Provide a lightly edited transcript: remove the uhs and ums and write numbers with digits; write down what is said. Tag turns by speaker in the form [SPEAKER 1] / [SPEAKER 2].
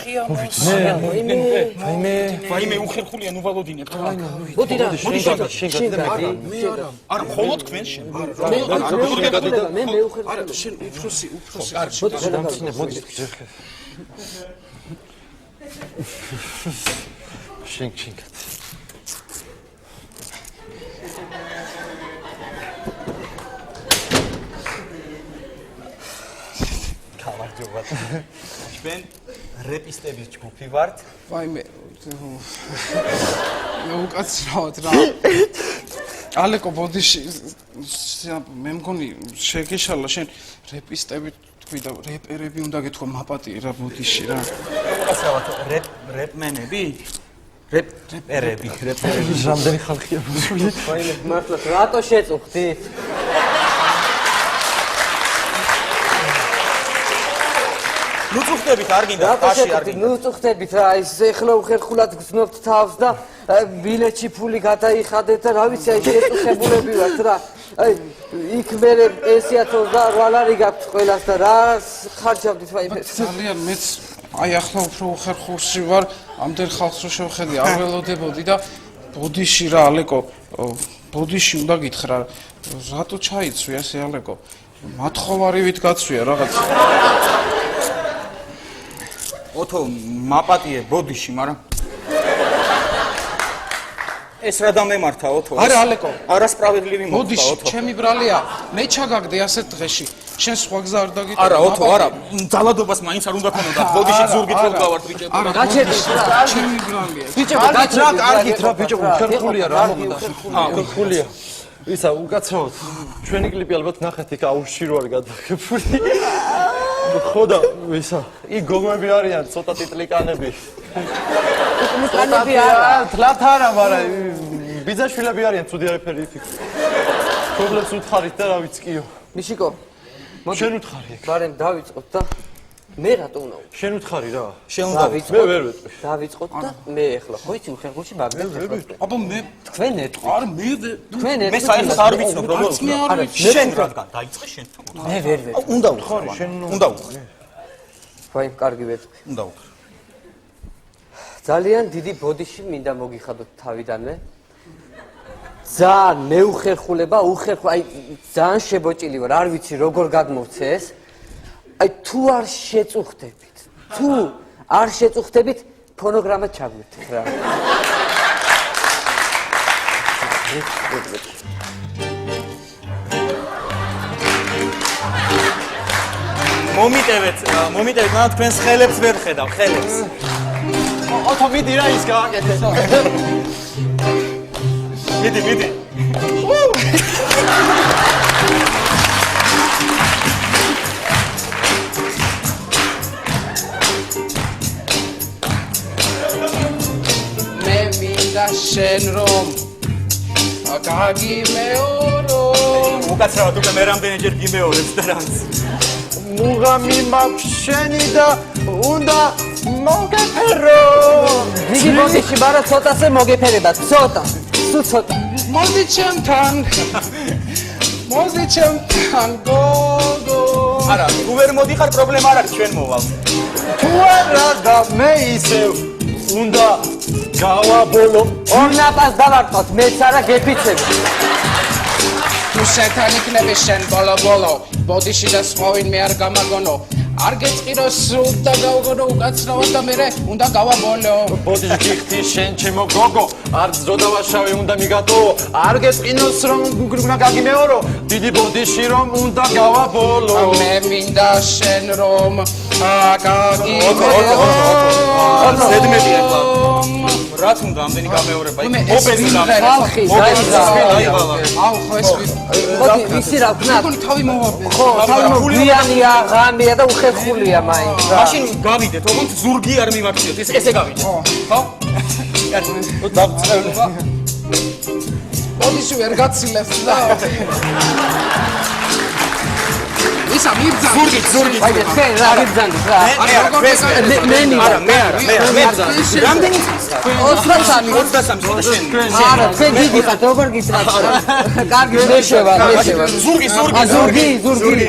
[SPEAKER 1] ხალხია.
[SPEAKER 2] ვაიმე უხერხულია ნუ ვალოდინებ.
[SPEAKER 1] მოდი რა,
[SPEAKER 3] შენ გადი.
[SPEAKER 2] არა, მხოლოდ თქვენ შენ.
[SPEAKER 1] მე უხერხული.
[SPEAKER 3] არა, შენ უფროსი.
[SPEAKER 4] მოდი. შენ გადი.
[SPEAKER 2] ჩვენ რეპისტების ჯგუფი ვართ.
[SPEAKER 3] ვაიმე. მე უკაცრავად რა. ალეკო ბოდიში მე მგონი შეგეშალა შენ რეპისტები თქვი და რეპერები უნდა გეთქვა მაპატი რა ბოდიში რა.
[SPEAKER 2] უკაცრავად რეპმენები? რეპერები.
[SPEAKER 4] რამდენი ხალხია მოსული?
[SPEAKER 1] ვაიმე, მართლა რატო შეწუხდით?
[SPEAKER 2] ნუ წუხდებით არ გინდა
[SPEAKER 1] კაში არ გინდა. ნუ წუხდებით რა, ის ეხლა უხერხულად გრძნობთ თავს და ბილეთში ფული გადაიხადეთ და რა ვიცი, აი შეწუხებულები ვართ რა. აი იქ მე ესიათ 28 ლარი გაქვთ ყველას და რა ხარჯავდით ვაიმე.
[SPEAKER 3] ძალიან მეც აი ახლა უფრო უხერხულში ვარ, ამდენ ხალხს რო შევხედი, არ ველოდებოდი და ბოდიში რა ალეკო, ბოდიში უნდა გითხრა, რატო ჩაიცვი ასე ალეკო? მათხოვარივით გაცვია რაღაც.
[SPEAKER 2] ოთო მაპატიე ბოდიში, მაგრამ ეს რა დამემართა ოთო?
[SPEAKER 3] არა ალეკო,
[SPEAKER 2] არასპრავედლივი მოხდა
[SPEAKER 3] ბოდიში,
[SPEAKER 2] ოთო.
[SPEAKER 3] ჩემი ბრალია, მე ჩაგაგდე ასეთ დღეში. შენ სხვა გზა არ დაგიტოვე.
[SPEAKER 2] არა ოთო, არა, ძალადობას მაინც არ უნდა ქონოდა. ბოდიში ზურგით რო გავართ ბიჭები.
[SPEAKER 3] არა,
[SPEAKER 1] გაჩერდით რა.
[SPEAKER 3] ჩემი ბრალია.
[SPEAKER 1] ბიჭებო, გაჩერდით.
[SPEAKER 4] კარგით რა ბიჭო, ხერხულია რა მოგდა. ხერხულია. ისა უკაცრავად. ჩვენი კლიპი ალბათ ნახეთ იქ აუში რო არის გადაღებული. ხოდა ისა, იქ გოგოები არიან, ცოტა ტიტლიკანები.
[SPEAKER 1] ტიტლიკანები არა.
[SPEAKER 4] თლათ არა, მაგრამ ბიძაშვილები არიან, ცუდი არაფერი იქ. პრობლემს უთხარით და რა ვიცი კიო.
[SPEAKER 1] მიშიკო,
[SPEAKER 4] შენ უთხარი ეგ.
[SPEAKER 1] ბარემ დავიწყოთ და მე რატო უნდა ვიყო?
[SPEAKER 4] შენ უთხარი რა.
[SPEAKER 2] შენ უნდა
[SPEAKER 4] მე ვერ ვეტყვი.
[SPEAKER 1] დავიწყოთ და მე ახლა ხო იცი უხერხულში მაგდეთ.
[SPEAKER 3] აბა მე
[SPEAKER 1] თქვენ ეტყვით.
[SPEAKER 3] არ მე
[SPEAKER 1] თქვენ
[SPEAKER 2] მე
[SPEAKER 1] ეტყვით.
[SPEAKER 2] საერთოდ არ ვიცნობ როგორ
[SPEAKER 3] არც მე არ ვიცი.
[SPEAKER 2] შენ რადგან დაიწყე შენ თქო.
[SPEAKER 1] მე ვერ ვეტყვი.
[SPEAKER 2] უნდა უთხარი, შენ უნდა უთხარი.
[SPEAKER 1] ვაი, კარგი ვეტყვი.
[SPEAKER 2] უნდა უთხარი.
[SPEAKER 1] ძალიან დიდი ბოდიში მინდა მოგიხადოთ თავიდანვე. ძალიან მეუხერხულება, აი ძალიან შებოჭილი ვარ, არ ვიცი როგორ გადმოვცე ეს. აი თუ არ შეწუხდებით, თუ არ შეწუხდებით, ფონოგრამა ჩაგვირთით რა.
[SPEAKER 2] მომიტევეთ, მაგრამ თქვენს ხელებს ვერ ხედავ, ხელებს.
[SPEAKER 4] ოთო მიდი რა ის გააკეთე.
[SPEAKER 2] მიდი.
[SPEAKER 3] მე მინდა შენ რომ გაგიმეორო.
[SPEAKER 2] უკაცრავად უკვე მე რამდენჯერ გიმეორებს და რანც.
[SPEAKER 4] მუღამი მაქვს შენი და უნდა მოგეფერო.
[SPEAKER 1] დიდი ბოდიში, მაგრამ ცოტაზე მოგეფერებათ, ცოტა. თუ ცოტა.
[SPEAKER 3] მოდი ჩემთან გოგო.
[SPEAKER 2] არა, თუ ვერ მოდიხარ პრობლემა არ არის, ჩვენ მოვალ.
[SPEAKER 4] თუ არა და მე ისევ უნდა გავაბოლო.
[SPEAKER 1] ორნაპას დავარტყოთ, მეც არა გეფიცები.
[SPEAKER 3] თუ შენთან იქნები შენ ბოლო, ბოდიში და სხვა ვინმე არ გამაგონო. არ გეწყირო სულ და გავგონო უკაცრავად და მე უნდა გავაბოლო.
[SPEAKER 4] ბოდიში გიხდი შენ ჩემო გოგო, არ ძროდავაშავი უნდა მიგატო. არ გეწყინოს რომ უნდა გაგიმეორო, დიდი ბოდიში რომ უნდა გავაბოლო. მე მინდა შენ რომ გაგიმეორო.
[SPEAKER 2] ზედმეტი ახლა. რაც უნდა ამდენი გამეორება, ობეზი
[SPEAKER 1] ხალხი,
[SPEAKER 2] დაიღალა.
[SPEAKER 3] აუ ხო ეს
[SPEAKER 1] მოდი, ვიცი რა ვქნათ?
[SPEAKER 3] მგონი თავი მოვაბე.
[SPEAKER 1] ხო, თავი მოგვიანია, ღამეა და უხერხულია მაინც რა.
[SPEAKER 2] მაშინ გავიდეთ, ოღონდ ზურგი არ მიმართიოთ, ესე გავიდეთ. ხო?
[SPEAKER 4] დავწევ.
[SPEAKER 3] ბოდიში ვერ გაცილებს და ისა მიბძან.
[SPEAKER 2] ზურგი.
[SPEAKER 1] აი თქვენ რა გიბძანდით რა?
[SPEAKER 2] რამდენი
[SPEAKER 1] 23
[SPEAKER 2] შენ.
[SPEAKER 1] არა, თქვენ დიდი ხართ, როგორ გიძრათ? კარგი, მე შევა.
[SPEAKER 2] ზურგი.
[SPEAKER 1] ზურგი.